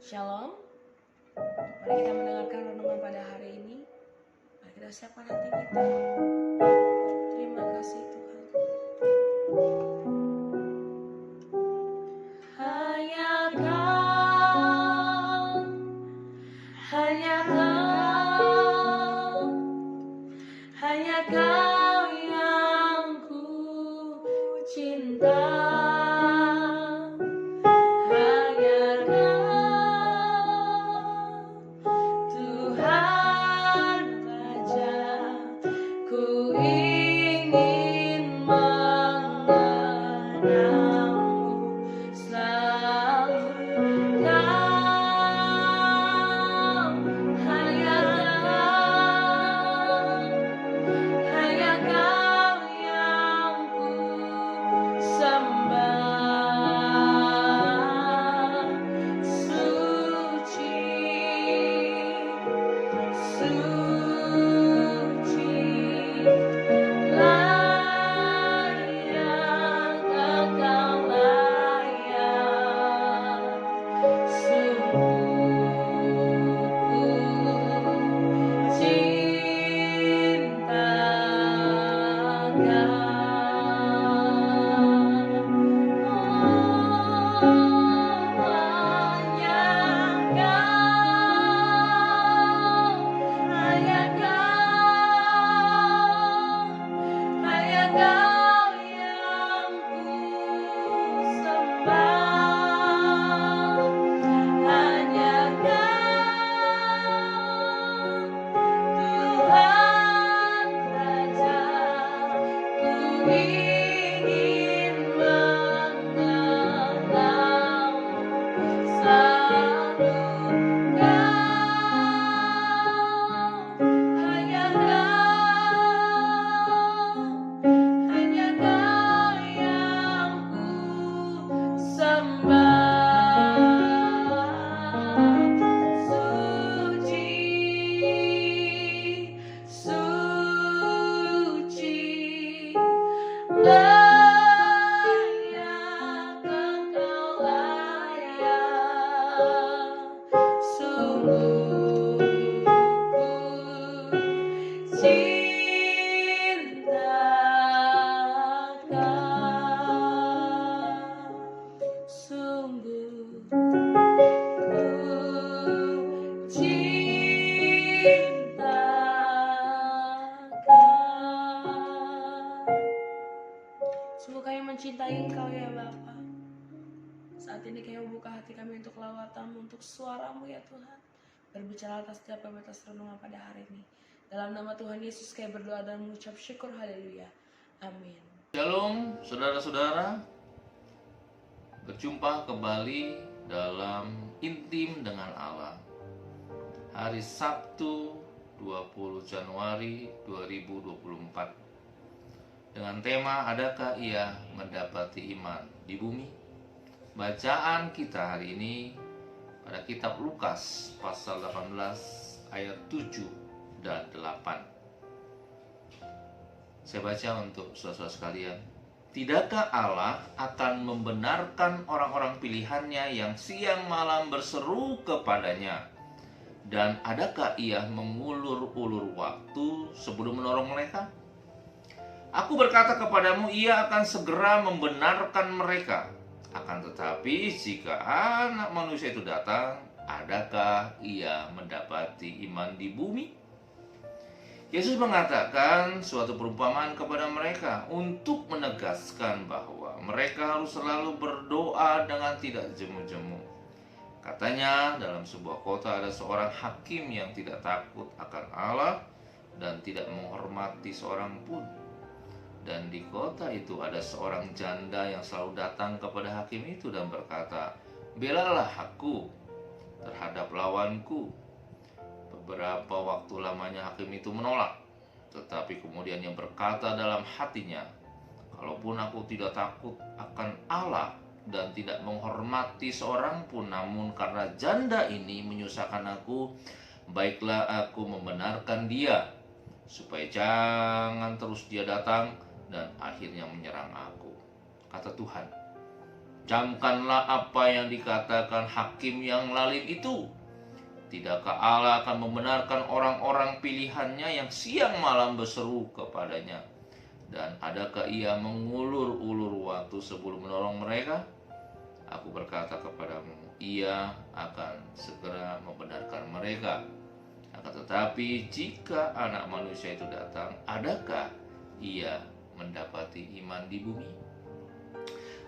Shalom. Mari kita mendengarkan renungan pada hari ini. Mari kita siapkan hati kita. Terima kasih Tuhan. Hanya Kau, hanya Kau, hanya Kau yang ku cinta. Ku ingin mengenalmu selalu. Kau, hanya Kau yang ku sembah. Suci, ingin mengenalmu selalu. Kau, hanya Kau yang ku sembah. Suci, layak Engkau layak. Sungguh ku cinta Kau. Sungguh ku cinta Kau. Sungguh kami mencintai Engkau ya Bapa. Saat ini kami membuka hati kami untuk lawatan-Mu, untuk suara-Mu ya Tuhan. Berbicara atas setiap atas renungan pada hari ini. Dalam nama Tuhan Yesus kami berdoa dan mengucap syukur, haleluya. Amin. Shalom saudara-saudara. Berjumpa kembali dalam Intim dengan Allah. Hari Sabtu 20 Januari 2024. Dengan tema, adakah ia mendapati iman di bumi? Bacaan kita hari ini pada kitab Lukas pasal 18 ayat 7 dan 8. Saya baca untuk saudara-saudara sekalian. Tidakkah Allah akan membenarkan orang-orang pilihannya yang siang malam berseru kepadanya? Dan adakah ia mengulur-ulur waktu sebelum menolong mereka? Aku berkata kepadamu, ia akan segera membenarkan mereka. Akan tetapi jika anak manusia itu datang, adakah ia mendapati iman di bumi? Yesus mengatakan suatu perumpamaan kepada mereka untuk menegaskan bahwa mereka harus selalu berdoa dengan tidak jemu-jemu. Katanya, dalam sebuah kota ada seorang hakim yang tidak takut akan Allah dan tidak menghormati seorang pun. Dan di kota itu ada seorang janda yang selalu datang kepada hakim itu dan berkata, "Belalah aku terhadap lawanku." Beberapa waktu lamanya hakim itu menolak, tetapi kemudian ia berkata dalam hatinya, "Kalaupun aku tidak takut akan Allah dan tidak menghormati seorang pun, namun karena janda ini menyusahkan aku, baiklah aku membenarkan dia, supaya jangan terus dia datang dan akhirnya menyerang aku." Kata Tuhan. Camkanlah apa yang dikatakan hakim yang lalim itu. Tidakkah Allah akan membenarkan orang-orang pilihannya yang siang malam berseru kepadanya? Dan adakah ia mengulur-ulur waktu sebelum menolong mereka? Aku berkata kepadamu, ia akan segera membenarkan mereka. Akan tetapi jika anak manusia itu datang, adakah ia mendapati iman di bumi?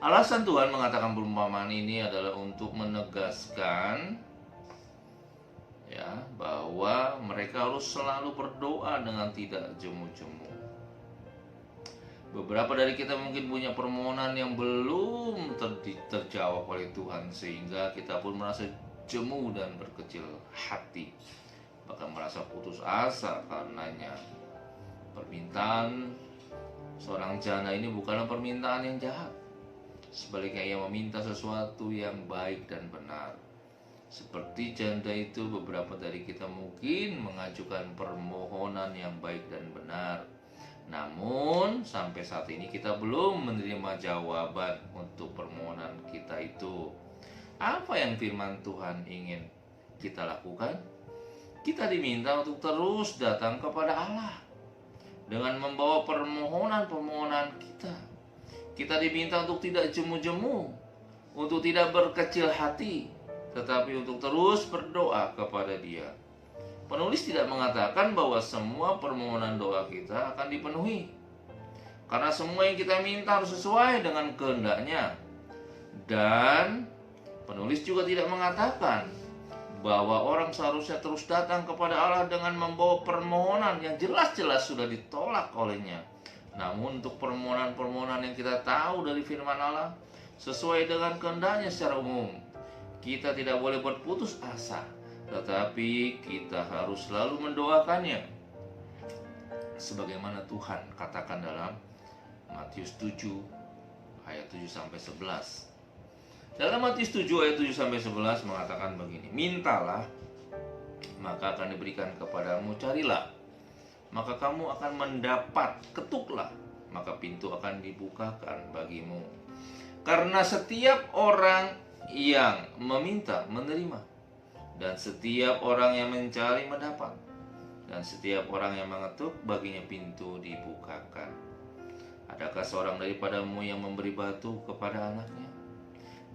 Alasan Tuhan mengatakan perumpamaan ini adalah untuk menegaskan bahwa mereka harus selalu berdoa dengan tidak jemu-jemu. Beberapa dari kita mungkin punya permohonan yang belum terjawab oleh Tuhan, sehingga kita pun merasa jemu dan berkecil hati, bahkan merasa putus asa karenanya. Permintaan seorang janda ini bukanlah permintaan yang jahat. Sebaliknya ia meminta sesuatu yang baik dan benar. Seperti janda itu, beberapa dari kita mungkin mengajukan permohonan yang baik dan benar. Namun sampai saat ini kita belum menerima jawaban untuk permohonan kita itu. Apa yang firman Tuhan ingin kita lakukan? Kita diminta untuk terus datang kepada Allah dengan membawa permohonan-permohonan kita. Kita diminta untuk tidak jemu-jemu, untuk tidak berkecil hati, tetapi untuk terus berdoa kepada Dia. Penulis tidak mengatakan bahwa semua permohonan doa kita akan dipenuhi, karena semua yang kita minta harus sesuai dengan kehendak-Nya. Dan penulis juga tidak mengatakan bahwa orang seharusnya terus datang kepada Allah dengan membawa permohonan yang jelas-jelas sudah ditolak oleh-Nya. Namun untuk permohonan-permohonan yang kita tahu dari firman Allah sesuai dengan kehendak-Nya secara umum, kita tidak boleh berputus asa, tetapi kita harus selalu mendoakannya. Sebagaimana Tuhan katakan dalam Matius 7 ayat 7-11. Dalam Matius 7 ayat 7-11 mengatakan begini, mintalah maka akan diberikan kepadamu, carilah maka kamu akan mendapat, ketuklah maka pintu akan dibukakan bagimu. Karena setiap orang yang meminta menerima, dan setiap orang yang mencari mendapat, dan setiap orang yang mengetuk baginya pintu dibukakan. Adakah seorang daripadamu yang memberi batu kepada anaknya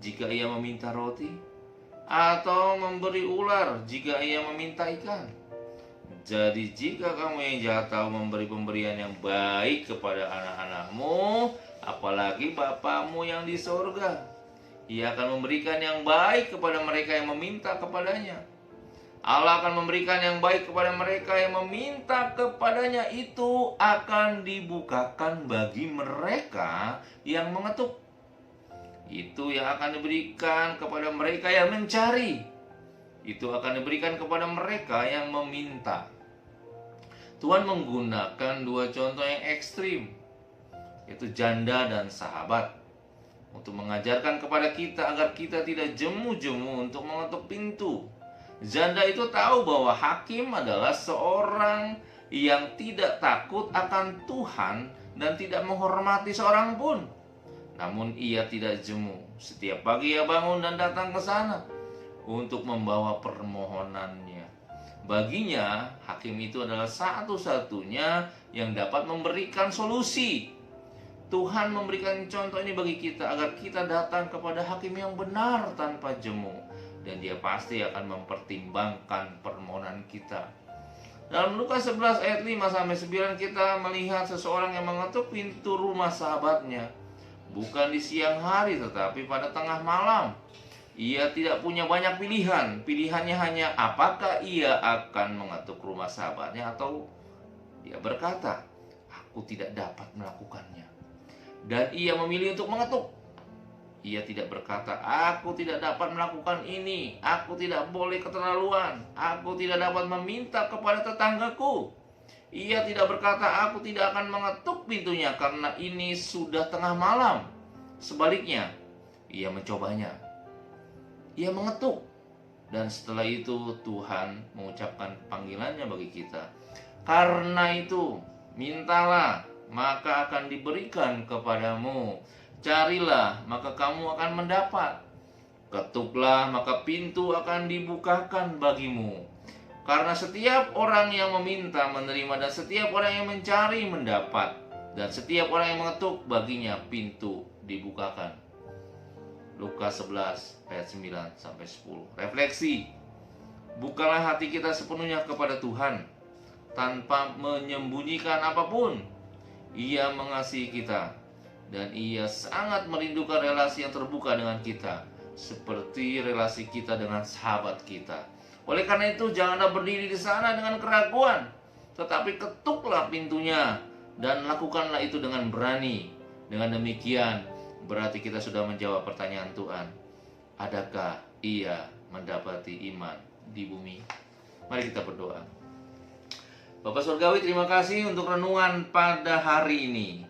jika ia meminta roti, atau memberi ular jika ia meminta ikan? Jadi jika kamu yang jahat tahu memberi pemberian yang baik kepada anak-anakmu, apalagi Bapamu yang di sorga, Ia akan memberikan yang baik kepada mereka yang meminta kepadanya. Allah akan memberikan yang baik kepada mereka yang meminta kepadanya. Itu akan dibukakan bagi mereka yang mengetuk. Itu yang akan diberikan kepada mereka yang mencari. Itu akan diberikan kepada mereka yang meminta. Tuhan menggunakan dua contoh yang ekstrim, yaitu janda dan sahabat, untuk mengajarkan kepada kita agar kita tidak jemu-jemu untuk mengetuk pintu. Janda itu tahu bahwa hakim adalah seorang yang tidak takut akan Tuhan dan tidak menghormati seorang pun. Namun ia tidak jemu. Setiap pagi ia bangun dan datang ke sana untuk membawa permohonannya. Baginya, hakim itu adalah satu-satunya yang dapat memberikan solusi. Tuhan memberikan contoh ini bagi kita agar kita datang kepada hakim yang benar tanpa jemu, dan dia pasti akan mempertimbangkan permohonan kita. Dalam Lukas 11 ayat 5-9 kita melihat seseorang yang mengetuk pintu rumah sahabatnya, bukan di siang hari tetapi pada tengah malam. Ia tidak punya banyak pilihan. Pilihannya hanya apakah ia akan mengetuk rumah sahabatnya, atau dia berkata, aku tidak dapat melakukannya. Dan ia memilih untuk mengetuk. Ia tidak berkata, aku tidak dapat melakukan ini, aku tidak boleh keterlaluan, aku tidak dapat meminta kepada tetanggaku. Ia tidak berkata, aku tidak akan mengetuk pintunya karena ini sudah tengah malam. Sebaliknya, ia mencobanya. Ia mengetuk. Dan setelah itu Tuhan mengucapkan panggilannya bagi kita. Karena itu, mintalah, maka akan diberikan kepadamu. Carilah, maka kamu akan mendapat. Ketuklah, maka pintu akan dibukakan bagimu. Karena setiap orang yang meminta menerima, dan setiap orang yang mencari mendapat, dan setiap orang yang mengetuk baginya pintu dibukakan. Lukas 11 ayat 9-10. Refleksi. Bukalah hati kita sepenuhnya kepada Tuhan tanpa menyembunyikan apapun. Ia mengasihi kita dan Ia sangat merindukan relasi yang terbuka dengan kita, seperti relasi kita dengan sahabat kita. Oleh karena itu, janganlah berdiri di sana dengan keraguan, tetapi ketuklah pintunya dan lakukanlah itu dengan berani. Dengan demikian, berarti kita sudah menjawab pertanyaan Tuhan. Adakah ia mendapati iman di bumi? Mari kita berdoa. Bapa Surgawi, terima kasih untuk renungan pada hari ini,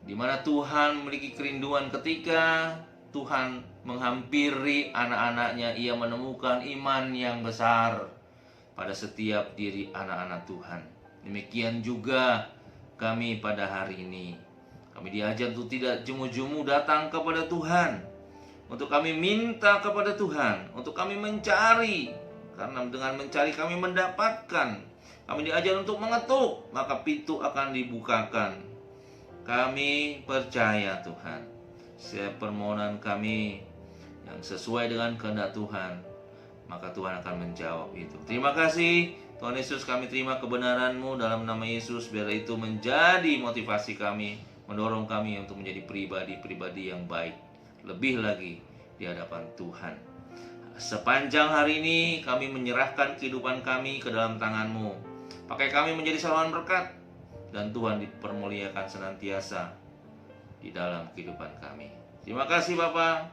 di mana Tuhan memiliki kerinduan ketika Tuhan menghampiri anak-anaknya. Ia menemukan iman yang besar pada setiap diri anak-anak Tuhan. Demikian juga kami pada hari ini. Kami diajar untuk tidak jemu-jemu datang kepada Tuhan, untuk kami minta kepada Tuhan, untuk kami mencari, karena dengan mencari kami mendapatkan. Kami diajar untuk mengetuk, maka pintu akan dibukakan. Kami percaya Tuhan, setiap permohonan kami yang sesuai dengan kehendak Tuhan, maka Tuhan akan menjawab itu. Terima kasih Tuhan Yesus, kami terima kebenaran-Mu dalam nama Yesus. Biar itu menjadi motivasi kami, mendorong kami untuk menjadi pribadi-pribadi yang baik, lebih lagi di hadapan Tuhan. Sepanjang hari ini kami menyerahkan kehidupan kami ke dalam tangan-Mu. Pakai kami menjadi saluran berkat, dan Tuhan dipermuliakan senantiasa di dalam kehidupan kami. Terima kasih Bapa.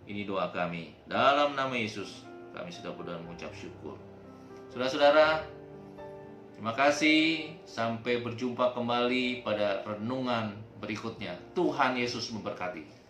Ini doa kami. Dalam nama Yesus kami sudah berdoa dan mengucap syukur. Saudara-saudara, terima kasih. Sampai berjumpa kembali pada renungan berikutnya. Tuhan Yesus memberkati.